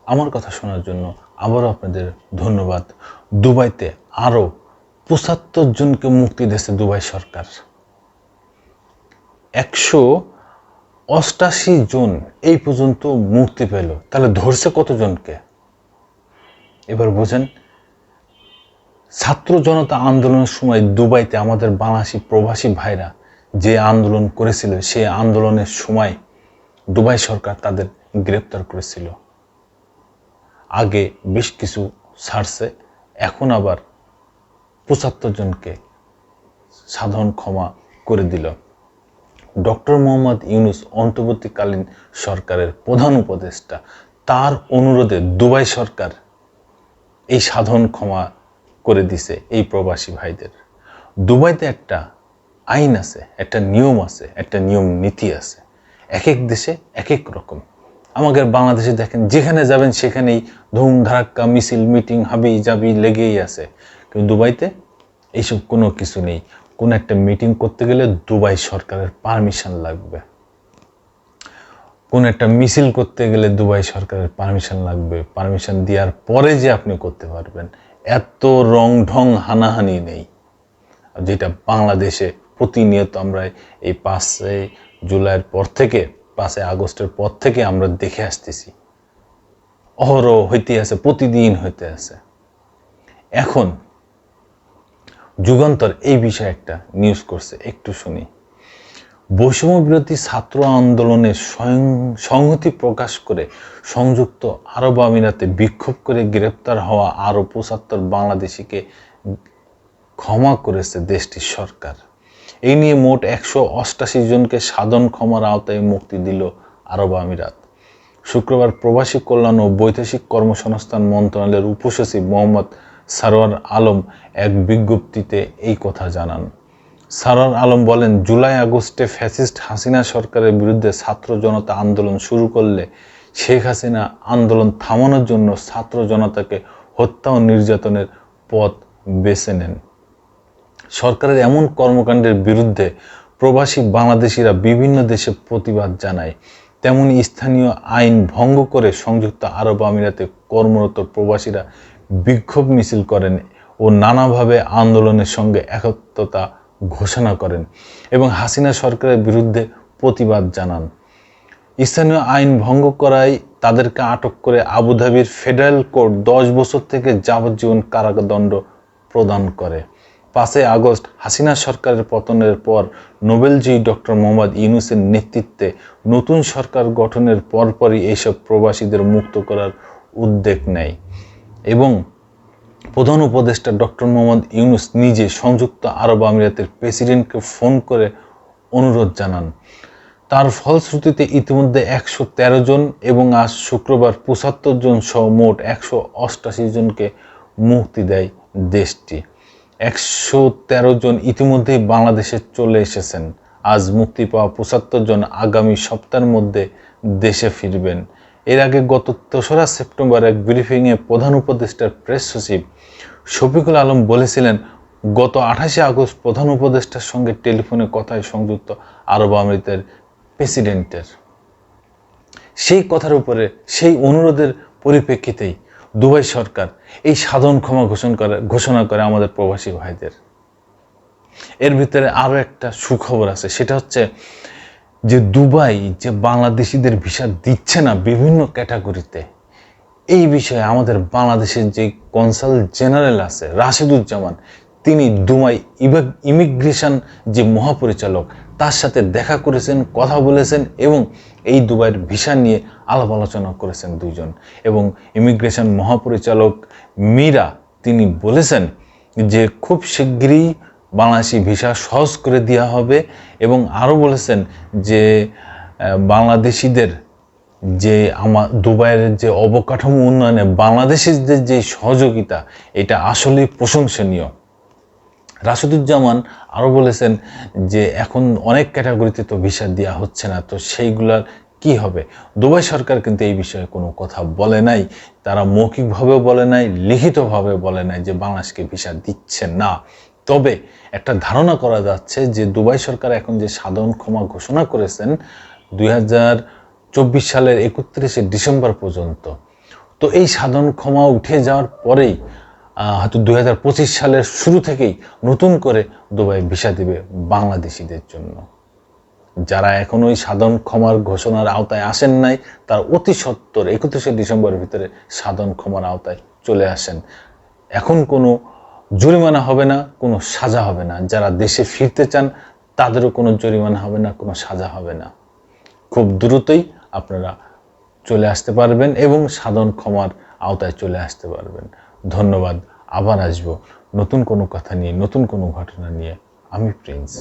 আমার কথা শোনার জন্য আবারও আপনাদের ধন্যবাদ। দুবাইতে আরও ৭৫ জনকে মুক্তি দিয়েছে দুবাই সরকার। ১৮৮ জন এই পর্যন্ত মুক্তি পেল, তাহলে ধরছে কতজনকে এবার বোঝেন। ছাত্র জনতা আন্দোলনের সময় দুবাইতে আমাদের বাংলাদেশি প্রবাসী ভাইরা যে আন্দোলন করেছিল, সেই আন্দোলনের সময় দুবাই সরকার তাদের গ্রেপ্তার করেছিল। আগে বেশ কিছু ছাড়ছে, এখন আবার ৭৫ জনকে সাধারণ ক্ষমা করে দিল। ডক্টর মোহাম্মদ ইউনূস অন্তর্বর্তীকালীন সরকারের প্রধান উপদেষ্টা, তার অনুরোধে দুবাই সরকার এই সাধারণ ক্ষমা করে দিছে এই প্রবাসী ভাইদের। দুবাইতে একটা আইন আছে, একটা নিয়ম আছে, একটা নিয়ম নীতি আছে। এক এক দেশে এক এক রকম। আমাদের বাংলাদেশে দেখেন যেখানে যাবেন সেখানেই ধুম ধারাক্কা, মিছিল, মিটিং, হাবি জাবি লেগেই আছে। কিন্তু দুবাইতে এইসব কোনো কিছু নেই। কোনো একটা মিটিং করতে গেলে দুবাই সরকারের পারমিশন লাগবে, কোন একটা মিছিল করতে গেলে দুবাই সরকারের পারমিশন লাগবে। পারমিশন দেওয়ার পরে যে আপনি করতে পারবেন। এত রং ঢং হানাহানি নেই, যেটা বাংলাদেশে প্রতিনিয়ত আমরা এই 5 জুলাইয়ের পর থেকে, 5 আগস্টের পর থেকে আমরা দেখে আসতেছি। অহরহ হইতে আছে, প্রতিদিন হইতে আছে। এখন যুগান্তর এই বিষয়ে একটা নিউজ করছে, একটু শুনি। বৈষম্য বিরোধী ছাত্র আন্দোলনের সংহতি প্রকাশ করে সংযুক্ত আরব আমিরাতে বিক্ষোভ করে গ্রেপ্তার হওয়া আরও ৭৫ বাংলাদেশিকে ক্ষমা করেছে দেশটির সরকার। এই নিয়ে মোট ১৮৮ জনকে সাধারণ ক্ষমার আওতায় মুক্তি দিল আরব আমিরাত। শুক্রবার প্রবাসী কল্যাণ ও বৈদেশিক কর্মসংস্থান মন্ত্রণালয়ের উপসচিব মোহাম্মদ সারোয়ার আলম এক বিজ্ঞপ্তিতে এই কথা জানান। সারোয়ার আলম বলেন, জুলাই আগস্টে ফ্যাসিস্ট হাসিনা সরকারের বিরুদ্ধে ছাত্র জনতা আন্দোলন শুরু করলে শেখ হাসিনা আন্দোলন থামানোর জন্য ছাত্র জনতাকে হত্যা ও নির্যাতনের পথ বেছে নেন। সরকারের এমন কর্মকাণ্ডের বিরুদ্ধে প্রবাসী বাংলাদেশিরা বিভিন্ন দেশে প্রতিবাদ জানায়। তেমনি স্থানীয় আইন ভঙ্গ করে সংযুক্ত আরব আমিরাতে কর্মরত প্রবাসীরা বিক্ষোভ মিছিল করেন ও নানাভাবে আন্দোলনের সঙ্গে একত্রতা ঘোষণা করেন এবং হাসিনা সরকারের বিরুদ্ধে প্রতিবাদ জানান। স্থানীয় আইন ভঙ্গ করায় তাদেরকে আটক করে আবুধাবির ফেডারেল কোর্ট 10 বছর থেকে যাবজ্জীবন কারাদণ্ড প্রদান করে। 5 আগস্ট হাসিনা সরকারের পতনের পর নোবেলজয়ী ডক্টর মোহাম্মদ ইউনূসের নেতৃত্বে নতুন সরকার গঠনের পরপরই এইসব প্রবাসীদের মুক্ত করার উদ্যোগ নেয় এবং প্রধান উপদেষ্টা ডক্টর মোহাম্মদ ইউনূস নিজে সংযুক্ত আরব আমিরাতের প্রেসিডেন্টকে ফোন করে অনুরোধ জানান। তার ফলশ্রুতিতে ইতিমধ্যে 113 জন এবং আজ শুক্রবার 75 জন সহ মোট 188 জনকে মুক্তি দেয় দেশটি। 113 জন ইতিমধ্যেই বাংলাদেশে চলে এসেছেন। আজ মুক্তি পাওয়া 75 জন আগামী সপ্তাহের মধ্যে দেশে ফিরবেন। এর আগে গত 3রা সেপ্টেম্বর এক ব্রিফিংয়ে প্রধান উপদেষ্টার প্রেস সচিব শফিকুল আলম বলেছিলেন, গত 28 আগস্ট প্রধান উপদেষ্টার সঙ্গে টেলিফোনে কথায় সংযুক্ত আরব আমিরাতের প্রেসিডেন্টের। সেই কথার উপরে, সেই অনুরোধের পরিপ্রেক্ষিতেই দুবাই সরকার এই সাধারণ ক্ষমা ঘোষণা করে আমাদের প্রবাসী ভাইদের। এর ভিতরে আরও একটা সুখবর আছে, সেটা হচ্ছে যে দুবাই যে বাংলাদেশিদের ভিসা দিচ্ছে না বিভিন্ন ক্যাটাগরিতে, এই বিষয়ে আমাদের বাংলাদেশের যে কনসাল জেনারেল আছে রাশেদুজ্জামান, তিনি দুবাই ইমিগ্রেশন যে মহাপরিচালক তার সাথে দেখা করেছেন, কথা বলেছেন এবং এই দুবাইয়ের ভিসা নিয়ে আলাপ আলোচনা করেছেন দুইজন। এবং ইমিগ্রেশন মহাপরিচালক মীরা তিনি বলেছেন যে খুব শীঘ্রই বাংলাদেশি ভিসা সহজ করে দেওয়া হবে এবং আরও বলেছেন যে বাংলাদেশিদের যে দুবাইয়ের যে অবকাঠামো উন্নয়নে বাংলাদেশিদের যে সহযোগিতা, এটা আসলেই প্রশংসনীয়। রাশেদুজ্জামান আরও বলেছেন যে এখন অনেক ক্যাটাগরিতে তো ভিসা দেওয়া হচ্ছে না, তো সেইগুলার কি হবে। দুবাই সরকার কিন্তু এই বিষয়ে কোনো কথা বলে নাই, তারা মৌখিকভাবেও বলে নাই, লিখিতভাবে বলে নাই যে বাংলাদেশকে ভিসা দিচ্ছে না। তবে একটা ধারণা করা যাচ্ছে যে দুবাই সরকার এখন যে সাধারণ ক্ষমা ঘোষণা করেছেন 2024 সালের 31শে ডিসেম্বর পর্যন্ত, তো এই সাধারণ ক্ষমা উঠে যাওয়ার পরেই হয়তো 2025 সালের শুরু থেকেই নতুন করে দুবাই ভিসা দিবে বাংলাদেশিদের জন্য। যারা এখন ওই সাধারণ ক্ষমার ঘোষণার আওতায় আসেন নাই, তার অতি সত্বর 31শে ডিসেম্বরের ভিতরে সাধারণ ক্ষমার আওতায় চলে আসেন। এখন কোনো জরিমানা হবে না, কোনো সাজা হবে না। যারা দেশে ফিরতে চান তাদেরও কোনো জরিমানা হবে না, কোনো সাজা হবে না। খুব দ্রুতই আপনারা চলে আসতে পারবেন এবং সাধারণ ক্ষমার আওতায় চলে আসতে পারবেন। ধন্যবাদ। আবার আসবো নতুন কোনো কথা নিয়ে, নতুন কোনো ঘটনা নিয়ে। আমি প্রিন্স।